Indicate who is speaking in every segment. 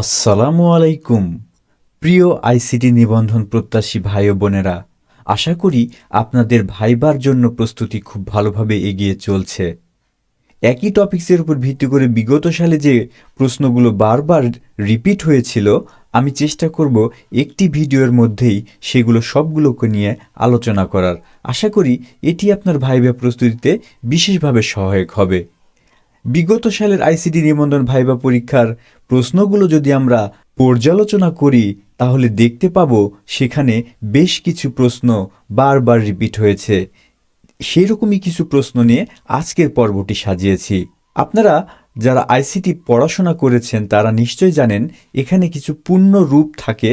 Speaker 1: আসসালামু আলাইকুম। প্রিয় আইসিটি নিবন্ধন প্রত্যাশী ভাই ও বোনেরা, আশা করি আপনাদের ভাইবার জন্য প্রস্তুতি খুব ভালোভাবে এগিয়ে চলছে। একই টপিকসের উপর ভিত্তি করে বিগত সালে যে প্রশ্নগুলো বারবার রিপিট হয়েছিল, আমি চেষ্টা করব একটি ভিডিওর মধ্যেই সেগুলো সবগুলোকে নিয়ে আলোচনা করার। আশা করি এটি আপনার ভাইবা প্রস্তুতিতে বিশেষভাবে সহায়ক হবে। বিগত সালের আইসিটি নিবন্ধন ভাইবা পরীক্ষার প্রশ্নগুলো যদি আমরা পর্যালোচনা করি, তাহলে দেখতে পাব সেখানে বেশ কিছু প্রশ্ন বারবার রিপিট হয়েছে। সেরকমই কিছু প্রশ্ন নিয়ে আজকের পর্বটি সাজিয়েছি। আপনারা যারা আইসিটি পড়াশোনা করেছেন তারা নিশ্চয় জানেন এখানে কিছু পূর্ণ রূপ থাকে,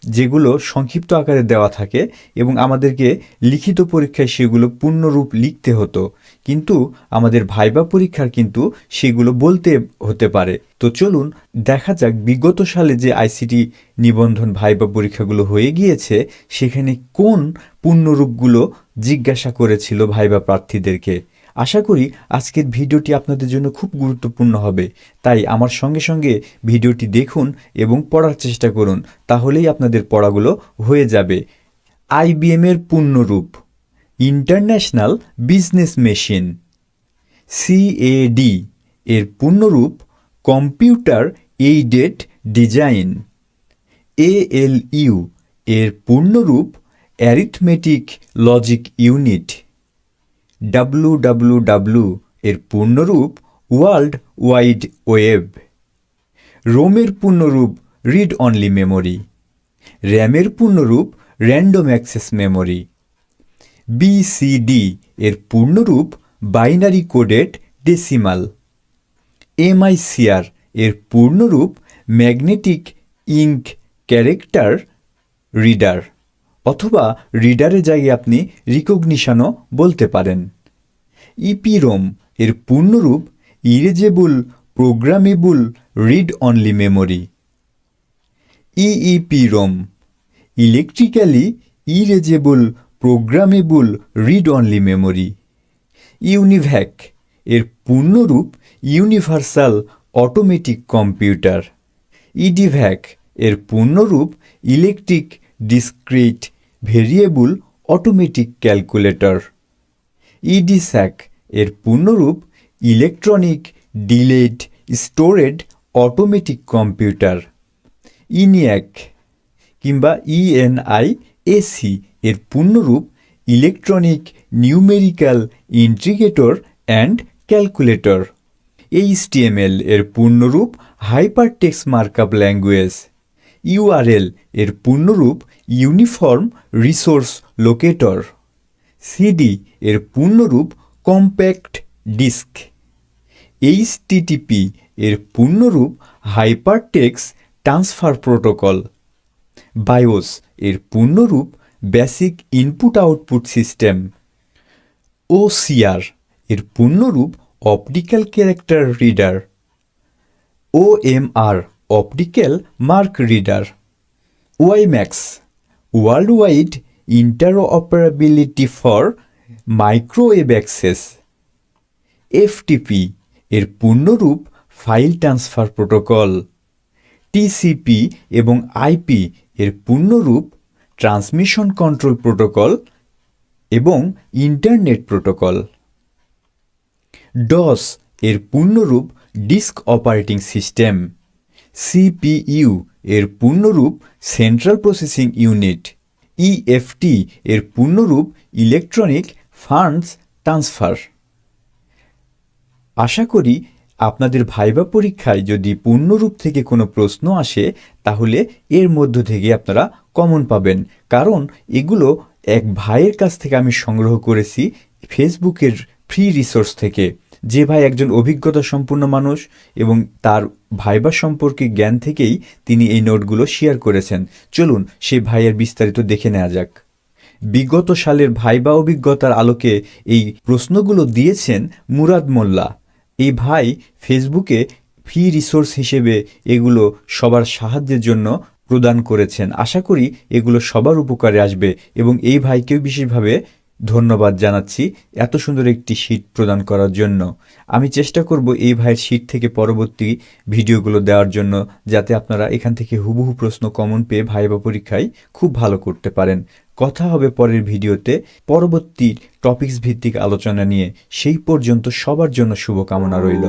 Speaker 1: যেগুলো সংক্ষিপ্ত আকারে দেওয়া থাকে এবং আমাদেরকে লিখিত পরীক্ষায় সেগুলো পূর্ণরূপ লিখতে হতো, কিন্তু আমাদের ভাইবা পরীক্ষার কিন্তু সেগুলো বলতে হতে পারে। তো চলুন দেখা যাক বিগত সালে যে আইসিটি নিবন্ধন ভাইবা পরীক্ষাগুলো হয়ে গিয়েছে সেখানে কোন পূর্ণরূপগুলো জিজ্ঞাসা করেছিল ভাইবা প্রার্থীদেরকে। আশা করি আজকের ভিডিওটি আপনাদের জন্য খুব গুরুত্বপূর্ণ হবে, তাই আমার সঙ্গে সঙ্গে ভিডিওটি দেখুন এবং পড়ার চেষ্টা করুন, তাহলেই আপনাদের পড়াগুলো হয়ে যাবে। আইবিএম এর পূর্ণরূপ ইন্টারন্যাশনাল বিজনেস মেশিন। সিএডি এর পূর্ণরূপ কম্পিউটার এইডেড ডিজাইন। এএলইউ এর পূর্ণরূপ অ্যারিথমেটিক লজিক ইউনিট। ডাব্লুডাব্লুডাব্লু এর পূর্ণরূপ ওয়ার্ল্ড ওয়াইড ওয়েব। রোমের পূর্ণরূপ রিড অনলি মেমোরি। র্যামের পূর্ণরূপ র্যান্ডম অ্যাক্সেস মেমোরি। বিসিডি এর পূর্ণরূপ বাইনারি কোডেড ডেসিমাল। এমআইসিআর এর পূর্ণরূপ ম্যাগনেটিক ইঙ্ক ক্যারেক্টার রিডার, অথবা রিডারের জায়গায় আপনি রিকগনিশনও বলতে পারেন। ইপিরোম এর পূর্ণরূপ erasable programmable read only memory. EEPROM electrically erasable programmable read only memory. UNIVAC এর পূর্ণরূপ ইউনিভার্সাল অটোমেটিক কম্পিউটার। ইডিভ্যাক এর পূর্ণরূপ electric discrete variable automatic calculator. EDSAC এর পূর্ণরূপ electronic delayed stored automatic computer. ENIAC কিংবা ইএনআইএসি এর পূর্ণরূপ electronic numerical integrator and calculator. HTML এর পূর্ণরূপ হাইপারটেক্সট মার্কআপ ল্যাঙ্গুয়েজ। ইউআরএল এর পূর্ণরূপ ইউনিফর্ম রিসোর্স লোকেটর। সিডি এর পূর্ণরূপ কম্প্যাক্ট ডিস্ক। এইচটিটিপি এর পূর্ণরূপ হাইপারটেক্সট ট্রান্সফার প্রোটোকল। বায়োস এর পূর্ণরূপ basic input output system. OCR এর পূর্ণরূপ optical character reader. OMR optical mark reader. WiMAX world wide interoperability for microwave access. FTP এর পূর্ণরূপ ফাইল ট্রান্সফার প্রোটোকল। টিসিপি এবং IP এর পূর্ণরূপ ট্রান্সমিশন কন্ট্রোল প্রোটোকল এবং ইন্টারনেট প্রোটোকল। ডস এর পূর্ণরূপ ডিস্ক অপারেটিং সিস্টেম। সিপিইউ এর পূর্ণরূপ সেন্ট্রাল প্রসেসিং ইউনিট। ইএফটি এর পূর্ণরূপ ইলেকট্রনিক ফান্ডস ট্রান্সফার। আশা করি আপনাদের ভাইবা পরীক্ষায় যদি পূর্ণরূপ থেকে কোনো প্রশ্ন আসে তাহলে এর মধ্য থেকে আপনারা কমন পাবেন, কারণ এগুলো এক ভাইয়ের কাছ থেকে আমি সংগ্রহ করেছি ফেসবুকের ফ্রি রিসোর্স থেকে। যে ভাই একজন অভিজ্ঞতা সম্পন্ন মানুষ এবং তার ভাইবা সম্পর্কে জ্ঞান থেকেই তিনি এই নোটগুলো শেয়ার করেছেন। চলুন সেই ভাইয়ের বিস্তারিত দেখে নেওয়া যাক। বিগত সালের ভাইবা অভিজ্ঞতার আলোকে এই প্রশ্নগুলো দিয়েছেন মুরাদ মোল্লা। এই ভাই ফেসবুকে ফ্রি রিসোর্স হিসেবে এগুলো সবার সাহায্যের জন্য প্রদান করেছেন। আশা করি এগুলো সবার উপকারে আসবে এবং এই ভাইকেও বিশেষভাবে ধন্যবাদ জানাচ্ছি এত সুন্দর একটি শীট প্রদান করার জন্য। আমি চেষ্টা করব এই ভাইয়ের শীট থেকে পরবর্তী ভিডিওগুলো দেওয়ার জন্য, যাতে আপনারা এখান থেকে হুবহু প্রশ্ন কমন পেয়ে ভাইবা পরীক্ষায় খুব ভালো করতে পারেন। কথা হবে পরের ভিডিওতে পরবর্তী টপিকস ভিত্তিক আলোচনা নিয়ে। সেই পর্যন্ত সবার জন্য শুভকামনা রইল।